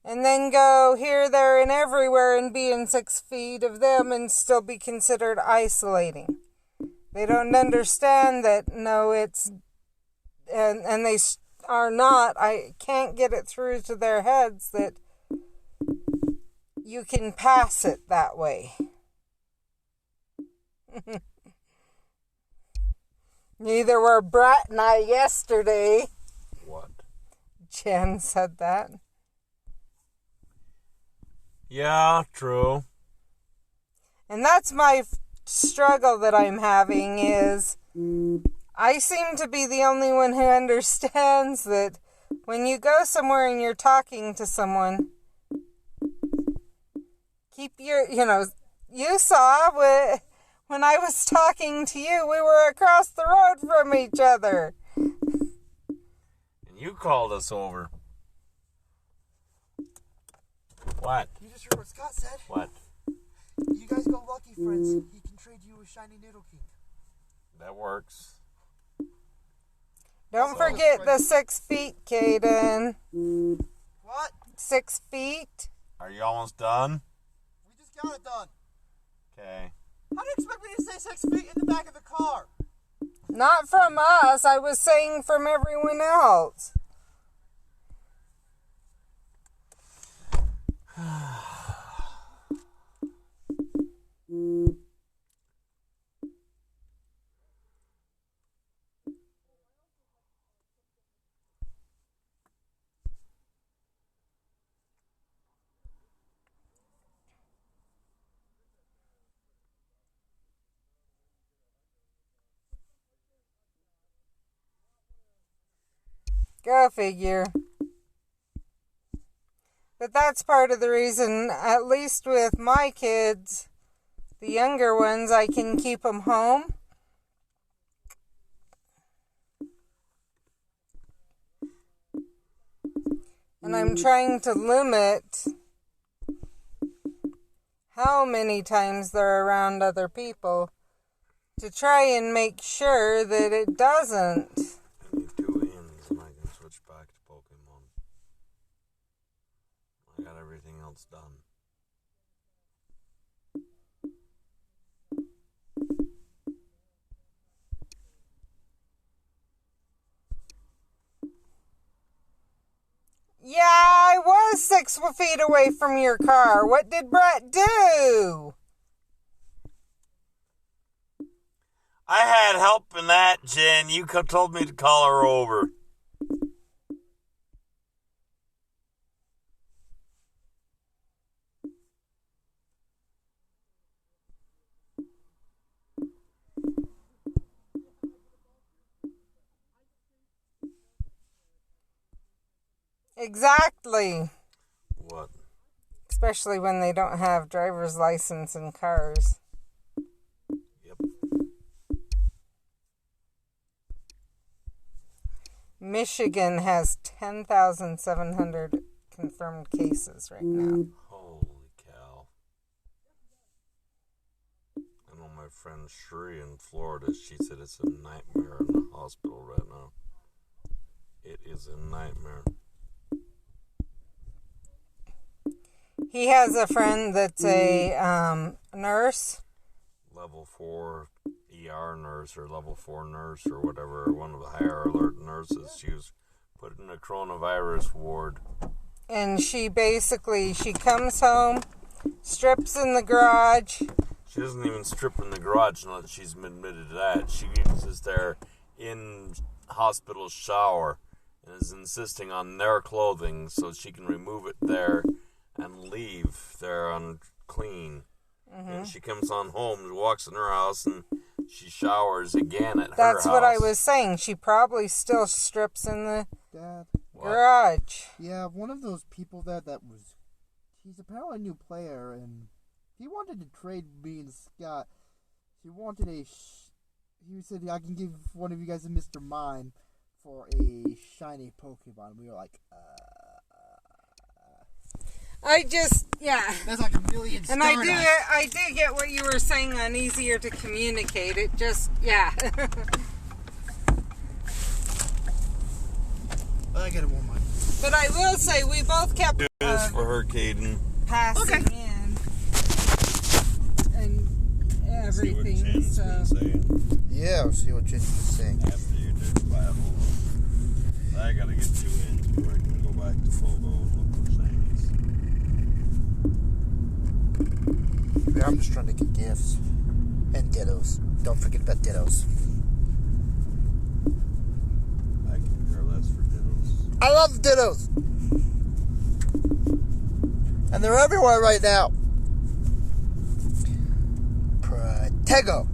and then go here, there, and everywhere and be in 6 feet of them and still be considered isolating. They don't understand that, no, it's, and they are not, I can't get it through to their heads that you can pass it that way. Neither were Brett and I yesterday. What? Jen said that. Yeah, true. And that's my struggle that I'm having, is I seem to be the only one who understands that when you go somewhere and you're talking to someone, keep your, you saw when I was talking to you, we were across the road from each other. And you called us over. What? You just heard what Scott said? What? You guys go lucky, friends. He can trade you a shiny Noodle King. That works. Don't forget the 6 feet, Caden. What? 6 feet. Are you almost done? We just got it done. Okay. How do you expect me to stay 6 feet in the back of the car? Not from us. I was saying from everyone else. Go figure. But that's part of the reason, at least with my kids, the younger ones, I can keep them home. And I'm trying to limit how many times they're around other people to try and make sure that it doesn't. I need 2 ends and I can switch back to Pokemon. I got everything else done. Yeah, I was 6 feet away from your car. What did Brett do? I had help in that, Jen. You told me to call her over. Exactly. What? Especially when they don't have driver's license in cars. Yep. Michigan has 10,700 confirmed cases right now. Holy cow. I know my friend Shri in Florida, she said it's a nightmare in the hospital right now. It is a nightmare. He has a friend that's a nurse. Level 4 ER nurse or level 4 nurse or whatever, one of the higher alert nurses. She was put in a coronavirus ward. And she comes home, strips in the garage. She doesn't even strip in the garage now that she's been admitted to that. She is there in hospital shower and is insisting on their clothing so she can remove it there and leave there unclean. Mm-hmm. And she comes on home, walks in her house, and she showers again at her house. That's what I was saying. She probably still strips in the garage. Yeah, one of those people he's apparently a new player, and he wanted to trade me and Scott. He wanted he said, I can give one of you guys a Mr. Mime for a shiny Pokemon. We were like, That's like $1 million. And I do get what you were saying on easier to communicate. It just, yeah. I get it one more. But I will say we both kept Do this for her, Caden. passing in and everything. See what Jen's been saying. Yeah, I'll see what Jen's saying. After you did Bible. I gotta get 2 ends before I can go back to Fogo and look for shinies. Yeah, I'm just trying to get gifts. And dittos. Don't forget about dittos. I can care less for dittos. I love dittos! And they're everywhere right now. Protego.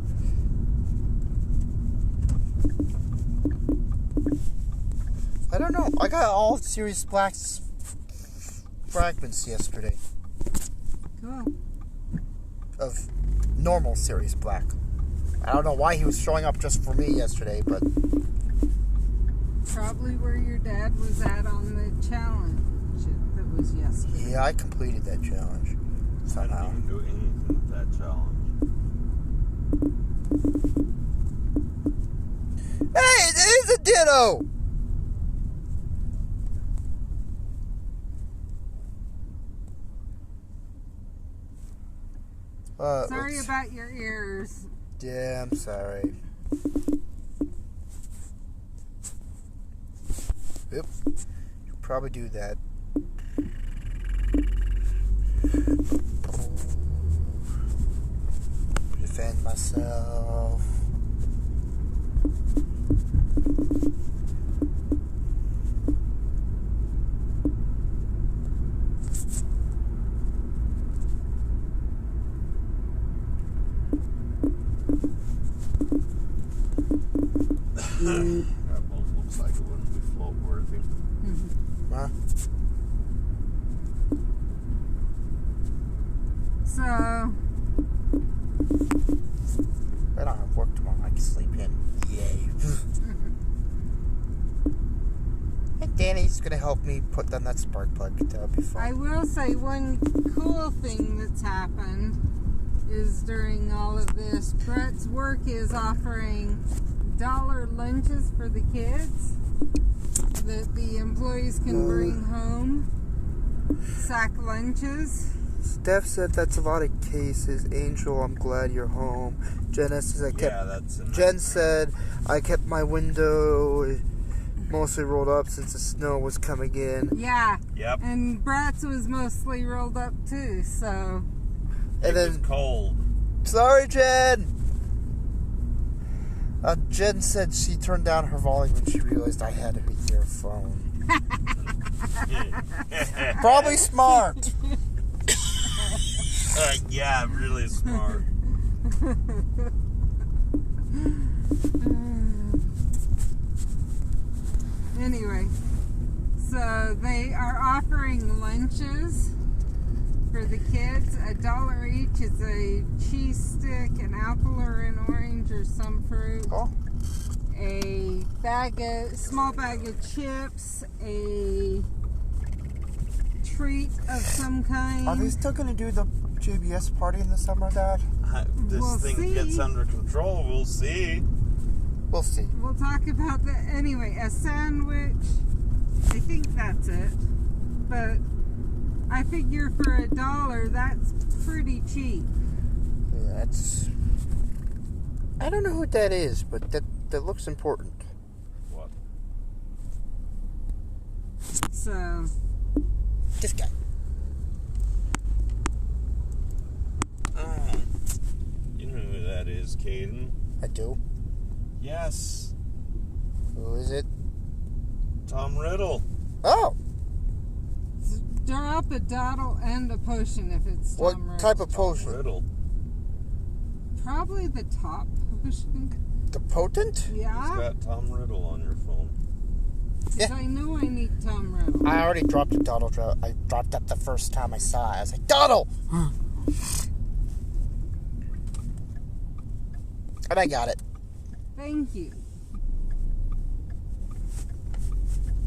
I don't know. I got all Sirius Black's fragments yesterday. Cool. Of normal Sirius Black. I don't know why he was showing up just for me yesterday, but... Probably where your dad was at on the challenge that was yesterday. Yeah, I completed that challenge. Somehow. I didn't even do anything with that challenge. Hey, it is a ditto! Sorry about your ears. Yeah, I'm sorry. Yep. You probably do that. Defend myself. That boat looks like it wouldn't be float worthy. Huh? So, I don't have work tomorrow. I can sleep in. Yay. Hey, Danny's gonna help me put down that spark plug. That'll be fun. I will say one cool thing that's happened is during all of this, Brett's work is offering $1 lunches for the kids that the employees can bring home. Sack lunches. Steph said that's a lot of cases. Angel, I'm glad you're home. Jenna says Jen said I kept my window mostly rolled up since the snow was coming in. Yeah. Yep. And Brett's was mostly rolled up too, so. It was cold. Sorry, Jen. Jen said she turned down her volume when she realized I had her earphone. Probably smart. Yeah, really smart. Anyway, so they are offering lunches for the kids. $1 each is a cheese stick, an apple or an orange or some fruit. Oh. A small bag of chips, a treat of some kind. Are they still gonna do the JBS party in the summer, Dad? This We'll thing see. gets under control, we'll see. We'll see. We'll talk about that anyway. A sandwich, I think that's it. But I figure for $1, that's pretty cheap. That's. I don't know who that is, but that looks important. What? So, This guy. You know who that is, Caden? I do. Yes. Who is it? Tom Riddle. Oh, drop a dottle and a potion if it's what Tom Riddle. type of potion? Riddle. Probably the top potion. The potent? He's Yeah? got Tom Riddle on your phone. 'Cause Yeah. I know I need Tom Riddle. I already dropped a Doddle. I dropped that the first time I saw it. I was like, Doddle! And I got it. Thank you.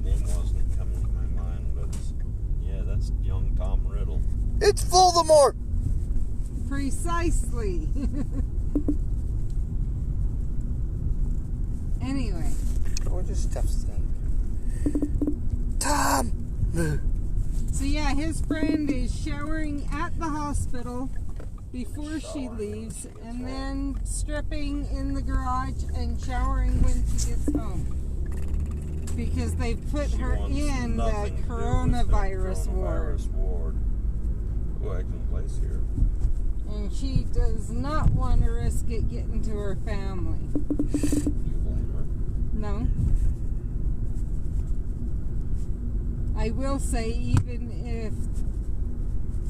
Name wasn't coming to my mind, but yeah, that's young Tom Riddle. It's Voldemort! Precisely. Anyway, What is Steph saying? Tom! so yeah, his friend is showering at the hospital before she leaves, and then stripping in the garage and showering when she gets home. Because they put She her wants in the nothing to do with coronavirus ward. coronavirus ward. Oh, I can place here. And she does not want to risk it getting to her family. Do you blame her? No. I will say, even if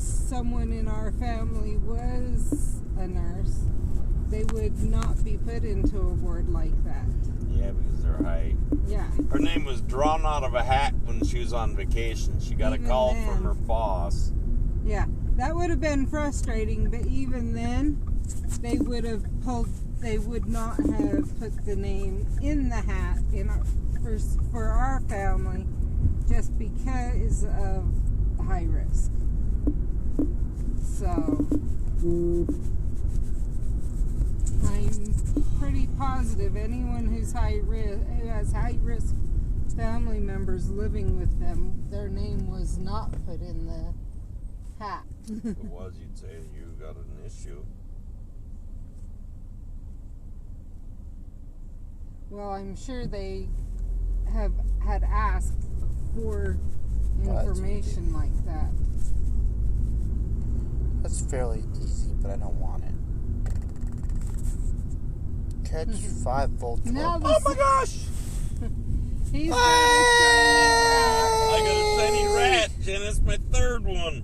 someone in our family was a nurse, they would not be put into a ward like that. Yeah, because they're high. Yeah. Her name was drawn out of a hat when she was on vacation. She got Even a call then. from her boss. Yeah. That would have been frustrating, but even then, they would not have put the name in the hat for our family just because of high risk. So, I'm pretty positive anyone who has high risk family members living with them, their name was not put in the hat. If it was, you'd say you got an issue. Well, I'm sure they had asked for information like that. That's fairly easy, but I don't want it. Catch 5 volt. Now Oh my gosh! He's got a I got a shiny rat, Jen. That's my third one.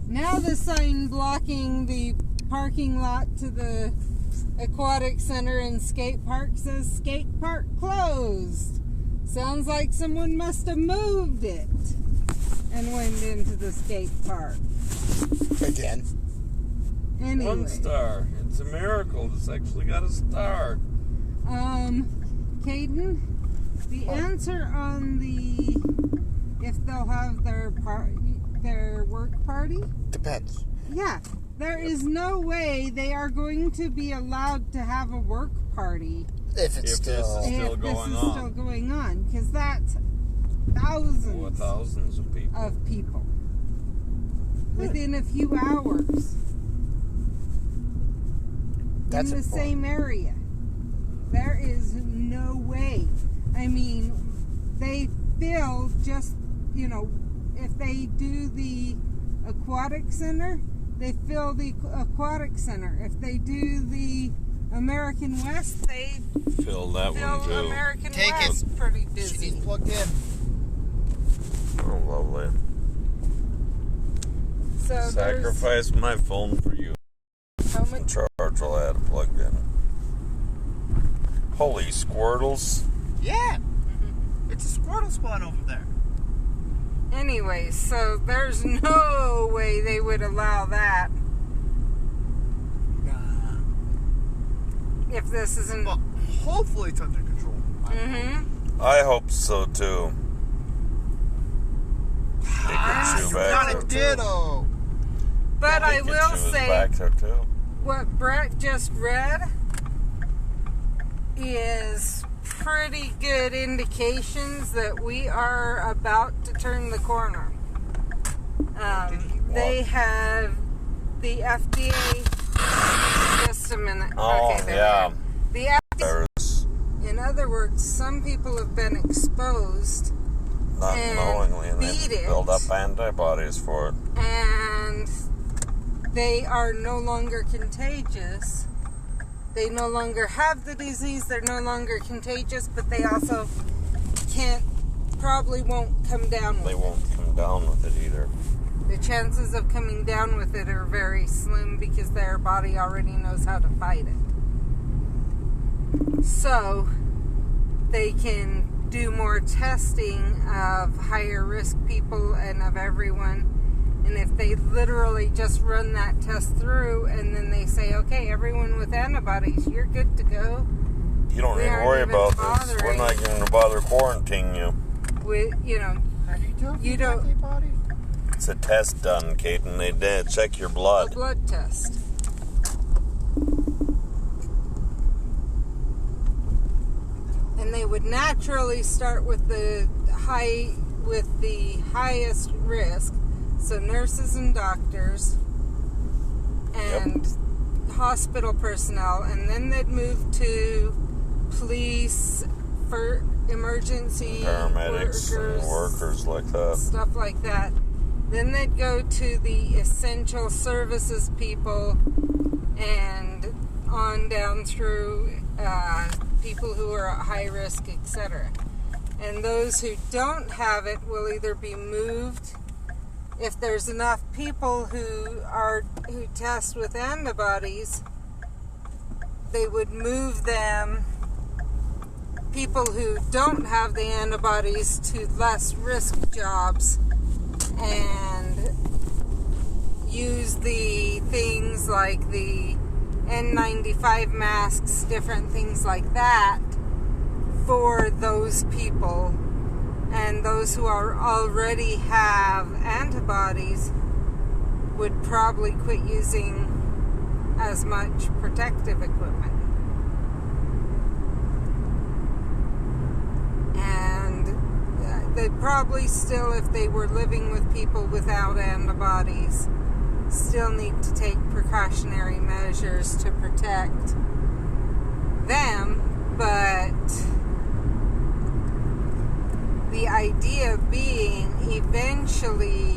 Now the sign blocking the parking lot to the aquatic center and skate park says skate park closed. Sounds like someone must have moved it and went into the skate park. Again. Anyway. 1 star. It's a miracle. It's actually got a star. Caden, the answer on the if they'll have their work party? Depends. Yeah. There is no way they are going to be allowed to have a work party If it's still going on, because that's thousands of people. within a few hours That's in the same area. There is no way. I mean, they fill just, if they do the aquatic center, they fill the aquatic center. If they do the American West, they Fill that one too. American Take West it. pretty busy. She's plugged in. Oh, lovely. So Sacrifice my phone for you. how much? Charge while I had it plugged in. Holy squirtles. Yeah. It's a Squirtle spawn over there. Anyway, so there's no way they would allow that if this isn't. Well, hopefully it's under control. I hope so too. Pikachu back Got there a too. ditto. But I Pikachu will is say back there too. what Brett just read is pretty good indications that we are about to turn the corner. They have the FDA. Just a minute. Oh, okay, there yeah. we are. The FDA, in other words, some people have been exposed Not and knowingly, and beat they it. build up antibodies for it. and they are no longer contagious. They no longer have the disease. They're no longer contagious, but they also probably won't come down with They it. won't come down with it either. The chances of coming down with it are very slim because their body already knows how to fight it. So they can do more testing of higher risk people and of everyone. And if they literally just run that test through and then they say, okay, everyone with antibodies, you're good to go. You don't We need to aren't worry even about this. bothering. We're not going to bother quarantining you. With, Have you told You me don't- antibodies? It's a test done, Caden. They did check your a blood. blood test. And they would naturally start with the highest risk, so nurses and doctors and hospital personnel, and then they'd move to police, for emergency Paramedics and workers like that. stuff like that. Then they'd go to the essential services people and on down through people who are at high risk, etc. And those who don't have it will either be moved. If there's enough people who test with antibodies, they would move them, people who don't have the antibodies, to less risk jobs and use the things like the N95 masks, different things like that for those people. And those who already have antibodies would probably quit using as much protective equipment. And the probably still, if they were living with people without antibodies, still need to take precautionary measures to protect them. But the idea being, eventually,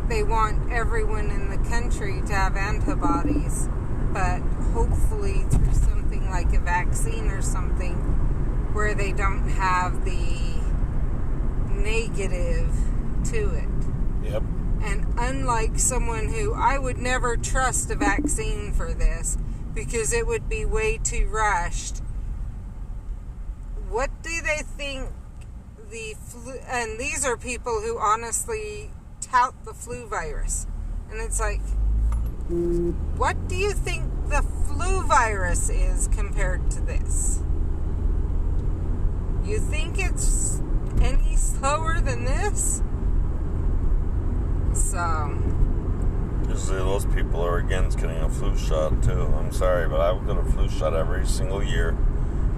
they want everyone in the country to have antibodies, but hopefully through something like a vaccine or something where they don't have the negative to it. Yep. And unlike someone who, I would never trust a vaccine for this because it would be way too rushed. What do they think the flu, and these are people who honestly tout the flu virus, and it's like, what do you think the flu virus is compared to this? You think it's any slower than this? So Usually those people are against getting a flu shot too. I'm sorry, but I will get a flu shot every single year.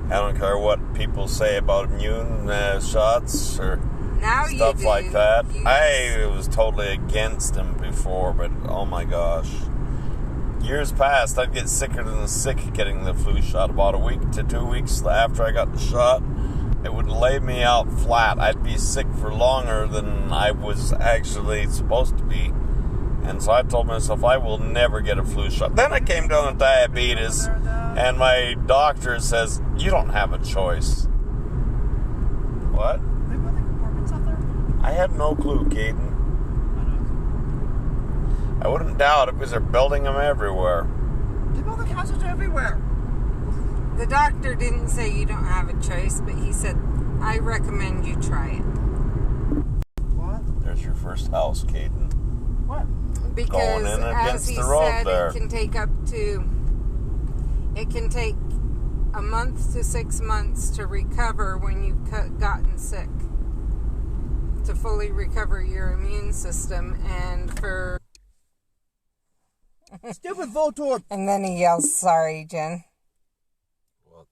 I don't care what people say about immune shots or now stuff you like that. I was totally against them before, but oh my gosh. Years past, I'd get sicker than sick getting the flu shot. About a week to 2 weeks after I got the shot, it would lay me out flat. I'd be sick for longer than I was actually supposed to be. And so I told myself, I will never get a flu shot. Then I came down to diabetes, and my doctor says, you don't have a choice. What? Are they building apartments out there? I have no clue, Caden. I wouldn't doubt it because they're building them everywhere. They're building houses everywhere. The doctor didn't say you don't have a choice, but he said, I recommend you try it. What? There's your first house, Caden. What? Because, Going in as against he the road said, there. it can take a month to 6 months to recover when you've gotten sick, to fully recover your immune system. And for Stupid Voltorb! and then he yells, sorry, Jen. What?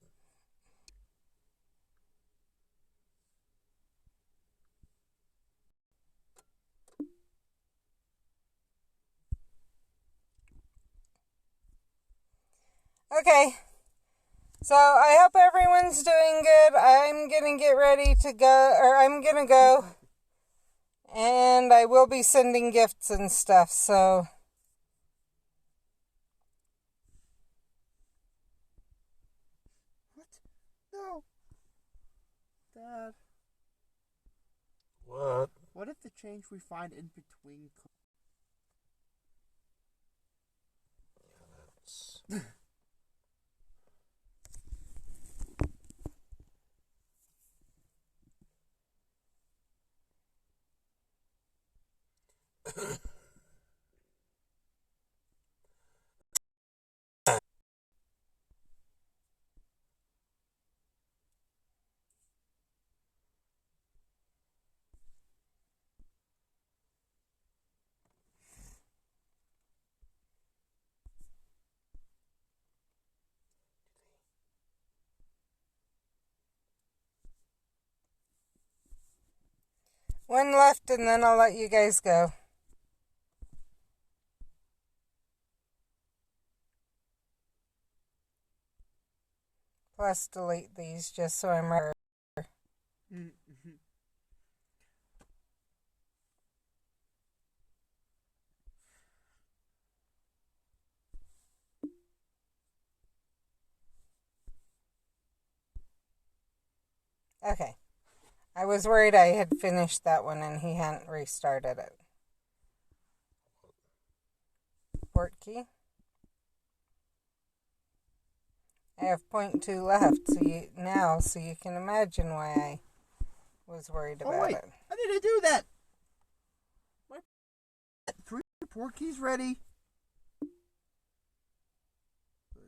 Okay, so I hope everyone's doing good. I'm gonna get ready to go, or I'm gonna go, and I will be sending gifts and stuff, so What? No. Dad. What? What if the change we find in between... one left, and then I'll let you guys go. Plus delete these just so I'm ready. Okay. I was worried I had finished that one and he hadn't restarted it. Port key. I have 0.2 left, so you can imagine why I was worried about it. How did I do that? My 3 port keys ready.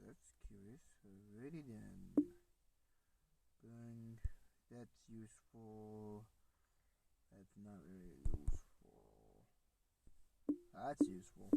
That's curious. Already then. Bang. That's useful. That's not very useful. That's useful.